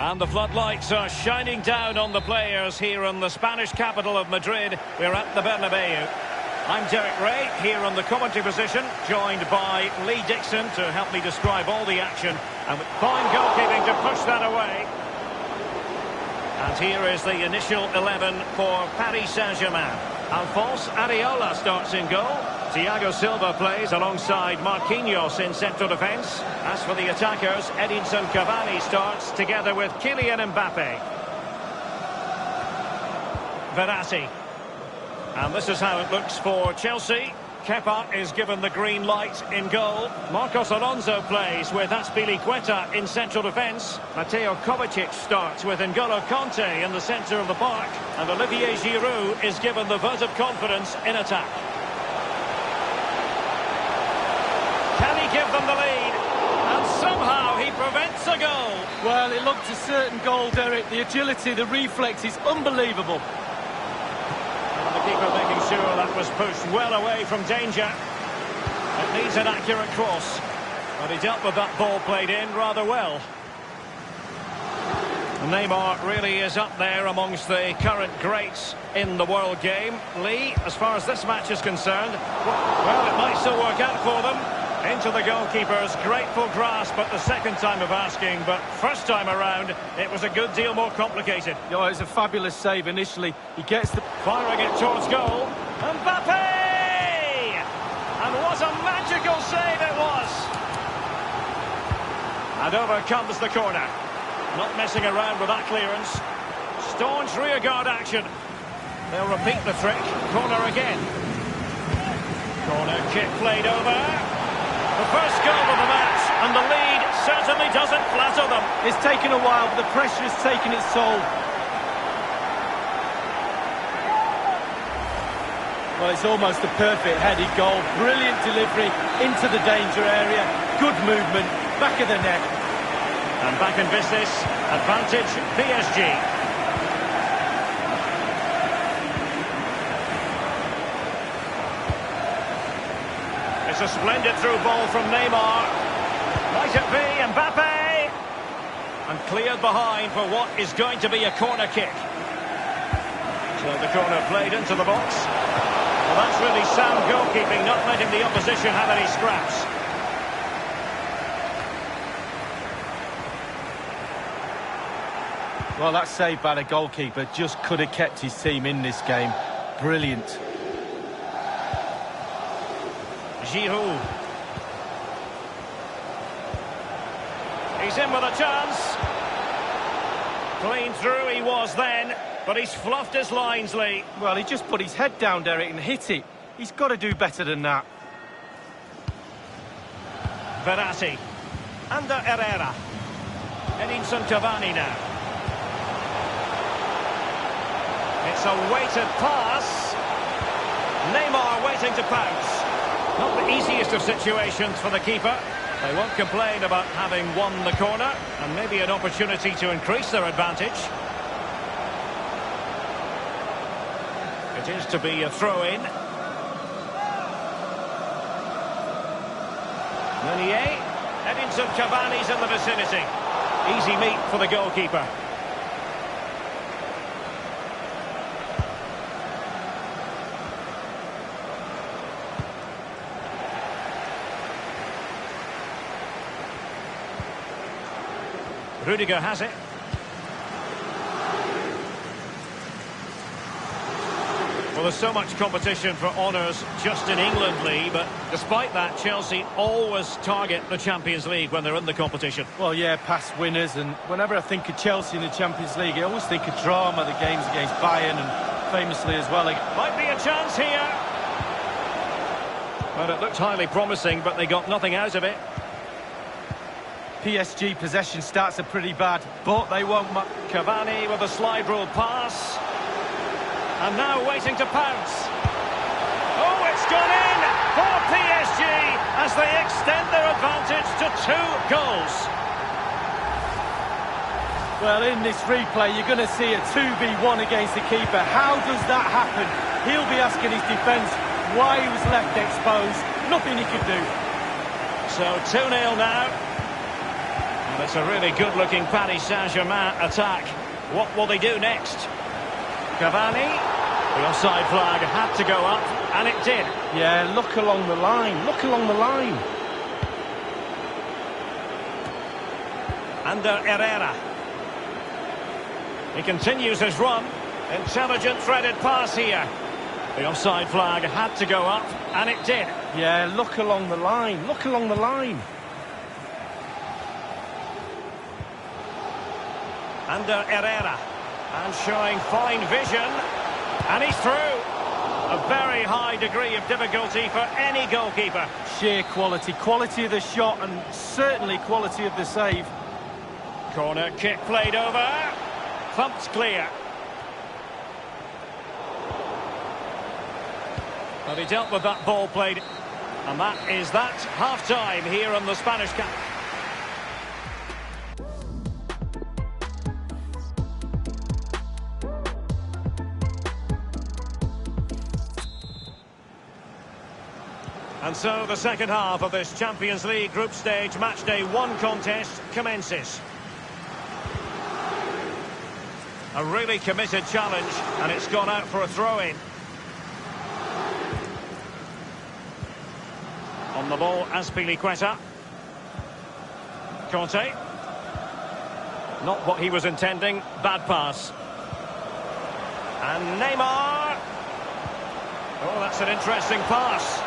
And the floodlights are shining down on the players here in the Spanish capital of Madrid. We're at the Bernabeu. I'm Derek Ray, here on the commentary position, joined by Lee Dixon to help me describe all the action. And with fine goalkeeping to push that away. And here is the initial 11 for Paris Saint-Germain. Alphonse Areola starts in goal. Thiago Silva plays alongside Marquinhos in central defence. As for the attackers, Edinson Cavani starts together with Kylian Mbappe. Verratti. And this is how it looks for Chelsea. Kepa is given the green light in goal. Marcos Alonso plays with Azpilicueta in central defence. Mateo Kovacic starts with N'Golo Kanté in the centre of the park. And Olivier Giroud is given the vote of confidence in attack. Can he give them the lead? And somehow he prevents a goal. Well, it looked a certain goal, Derek. The agility, the reflex is unbelievable. And the keeper making sure that was pushed well away from danger. It needs an accurate cross. But he dealt with that ball played in rather well. Neymar really is up there amongst the current greats in the world game. Lee, as far as this match is concerned, well, it might still work out for them. Into the goalkeeper's grateful grasp at the second time of asking, but first time around, it was a good deal more complicated. Oh, it's a fabulous save initially. He gets the... Firing it towards goal. Mbappe! And what a magical save it was! And over comes the corner. Not messing around with that clearance. Staunch rearguard action. They'll repeat the trick. Corner again. Corner kick played over. The first goal of the match, and the lead certainly doesn't flatter them. It's taken a while, but the pressure has taken its toll. Well, it's almost a perfect headed goal. Brilliant delivery into the danger area. Good movement, back of the net. And back in business, advantage PSG. It's a splendid through ball from Neymar. Might it be Mbappe? And cleared behind for what is going to be a corner kick. So the corner played into the box. Well, that's really sound goalkeeping, not letting the opposition have any scraps. Well, that save by the goalkeeper just could have kept his team in this game. Brilliant. Giroud. He's in with a chance. Clean through he was then, but he's fluffed his lines, Lee. Well, he just put his head down, Derek, and hit it. He's got to do better than that. Verratti. Ander Herrera. Edinson Cavani now. It's a weighted pass. Neymar waiting to pounce. Not the easiest of situations for the keeper. They won't complain about having won the corner, and maybe an opportunity to increase their advantage. It is to be a throw-in. Meunier. Edinson Cavani's in the vicinity. Easy meet for the goalkeeper. Rudiger has it. Well, there's so much competition for honours just in England, Lee, but despite that, Chelsea always target the Champions League when they're in the competition. Well, yeah, past winners, and whenever I think of Chelsea in the Champions League, I always think of drama, the games against Bayern, and famously as well. Might be a chance here. Well, it looked highly promising, but they got nothing out of it. PSG possession starts are pretty bad, but they won't... Cavani with a slide rule pass. And now waiting to pounce. Oh, it's gone in for PSG as they extend their advantage to 2 goals. Well, in this replay, you're going to see a 2v1 against the keeper. How does that happen? He'll be asking his defence why he was left exposed. Nothing he could do. So 2-0 now. And it's a really good-looking Paris Saint-Germain attack. What will they do next? Cavani. The offside flag had to go up, and it did. Yeah, look along the line. Look along the line. Under Herrera. He continues his run. Intelligent threaded pass here. The offside flag had to go up, and it did. Yeah, look along the line. Look along the line. Under Herrera. And showing fine vision. And he's through. A very high degree of difficulty for any goalkeeper. Sheer quality. Quality of the shot and certainly quality of the save. Corner kick played over. Thumped clear. But he dealt with that ball played. And that is that. Half-time here on the Spanish camp. And so the second half of this Champions League group stage matchday 1 contest commences. A really committed challenge, and it's gone out for a throw-in. On the ball, Azpilicueta. Conte. Not what he was intending. Bad pass. And Neymar. Oh, that's an interesting pass.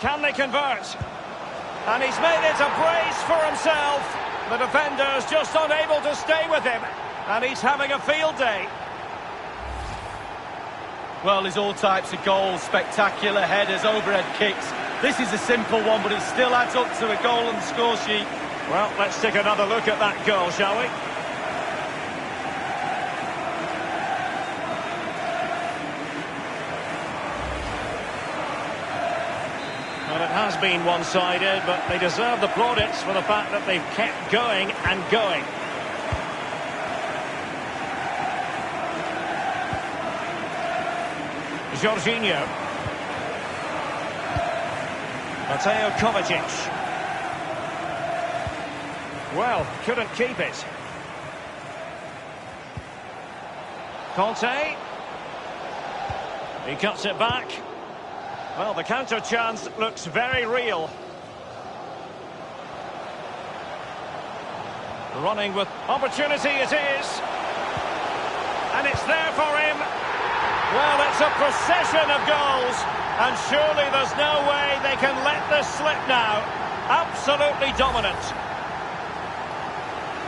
Can they convert? And he's made it a brace for himself. The defender's just unable to stay with him. And he's having a field day. Well, there's all types of goals, spectacular headers, overhead kicks. This is a simple one, but it still adds up to a goal on the score sheet. Well, let's take another look at that goal, shall we? Well, it has been one-sided, but they deserve the plaudits for the fact that they've kept going and going. Jorginho. Mateo Kovacic. Well, couldn't keep it. Conte. He cuts it back. Well, the counter chance looks very real. Running with opportunity it is. And it's there for him. Well, it's a procession of goals, and surely there's no way they can let this slip now. Absolutely dominant.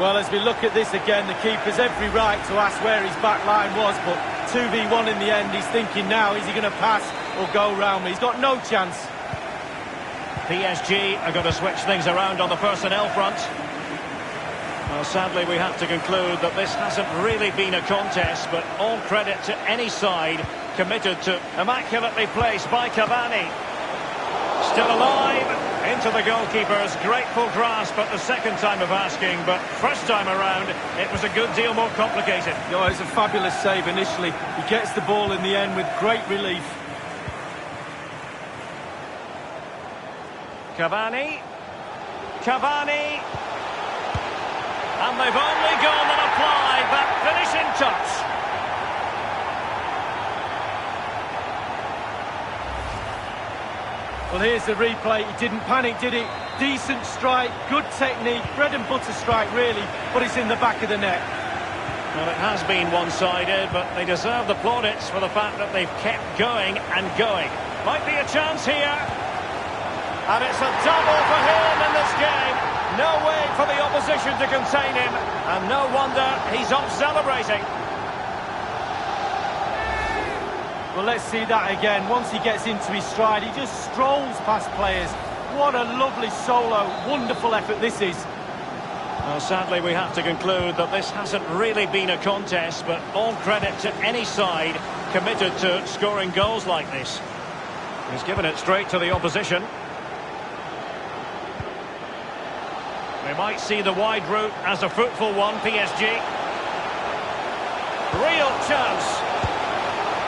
Well, as we look at this again, the keeper's every right to ask where his back line was, but 2v1 in the end, he's thinking now, is he going to pass or go round me? He's got no chance. PSG are going to switch things around on the personnel front. Well, sadly, we have to conclude that this hasn't really been a contest, but all credit to any side committed to immaculately placed by Cavani. Still alive, into the goalkeeper's grateful grasp at the second time of asking, but first time around, it was a good deal more complicated. No, it's a fabulous save initially. He gets the ball in the end with great relief. Cavani. And they've only gone and applied that finishing touch. Well, here's the replay. He didn't panic, did he? Decent strike, good technique, bread and butter strike, really, but it's in the back of the net. Well, it has been one-sided, but they deserve the plaudits for the fact that they've kept going and going. Might be a chance here. And it's a double for him in this game. No way for the opposition to contain him, and no wonder he's off celebrating. Well, let's see that again. Once he gets into his stride, he just strolls past players. What a lovely solo, wonderful effort this is. Well, sadly, we have to conclude that this hasn't really been a contest, but all credit to any side committed to scoring goals like this. He's given it straight to the opposition. We might see the wide route as a fruitful one, PSG. Real chance.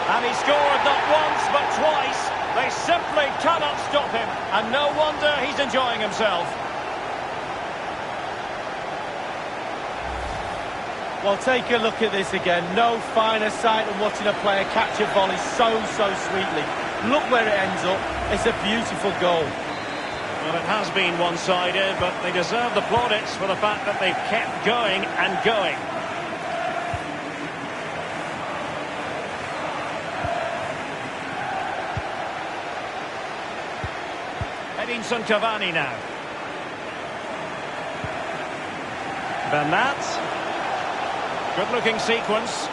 And he scored not once, but twice. They simply cannot stop him. And no wonder he's enjoying himself. Well, take a look at this again. No finer sight than watching a player catch a volley so sweetly. Look where it ends up. It's a beautiful goal. Well, it has been one-sided, but they deserve the plaudits for the fact that they've kept going and going. Edinson Cavani now. Bernat. Good-looking sequence.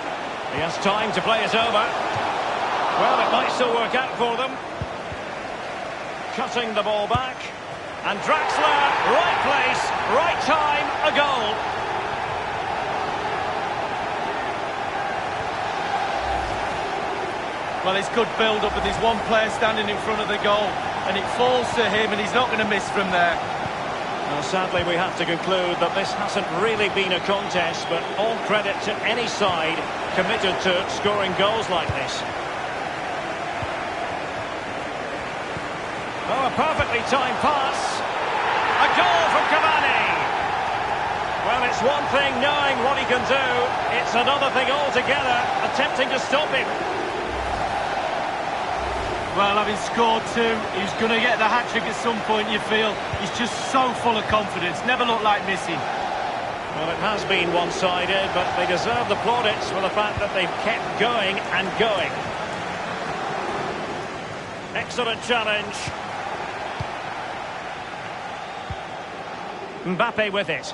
He has time to play it over. Well, it might still work out for them. Cutting the ball back. And Draxler, right place, right time, a goal. Well, it's good build-up with his one player standing in front of the goal. And it falls to him, and he's not going to miss from there. Well, sadly, we have to conclude that this hasn't really been a contest, but all credit to any side committed to scoring goals like this. Oh, a perfectly timed pass. A goal from Cavani. Well, it's one thing knowing what he can do. It's another thing altogether, attempting to stop him. Well, having scored two, he's going to get the hat-trick at some point, you feel. He's just so full of confidence, never looked like missing. Well, it has been one-sided, but they deserve the plaudits for the fact that they've kept going and going. Excellent challenge. Mbappe with it.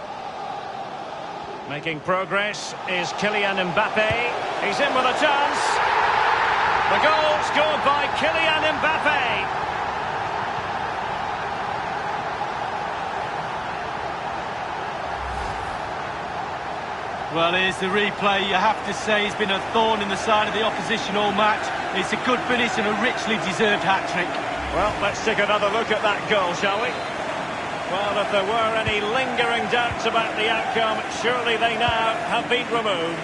Making progress is Kylian Mbappe. He's in with a chance. The goal scored by Kylian Mbappe. Well, here's the replay. You have to say he's been a thorn in the side of the opposition all match. It's a good finish and a richly deserved hat-trick. Well, let's take another look at that goal, shall we? Well, if there were any lingering doubts about the outcome, surely they now have been removed.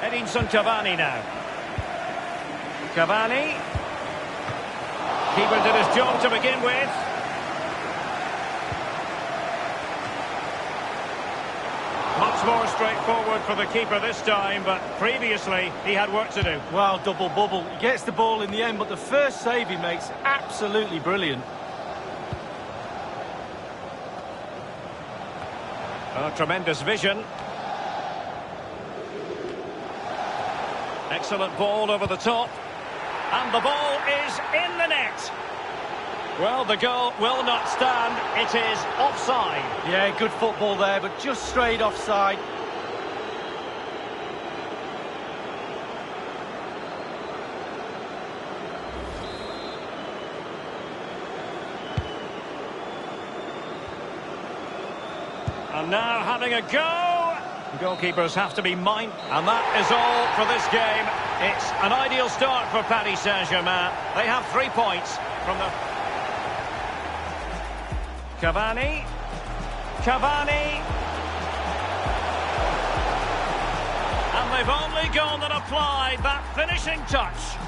Edinson Cavani now. Cavani. Keeper did his job to begin with. Much more straightforward for the keeper this time, but previously he had work to do. Well, double bubble. He gets the ball in the end, but the first save he makes, absolutely brilliant. Oh, tremendous vision. Excellent ball over the top. And the ball is in the net. Well, the goal will not stand. It is offside. Yeah, good football there, but just straight offside. And now having a go. Goalkeepers have to be mindful. And that is all for this game. It's an ideal start for Paris Saint-Germain. They have 3 points from the... Cavani. Cavani. And they've only gone and applied that finishing touch.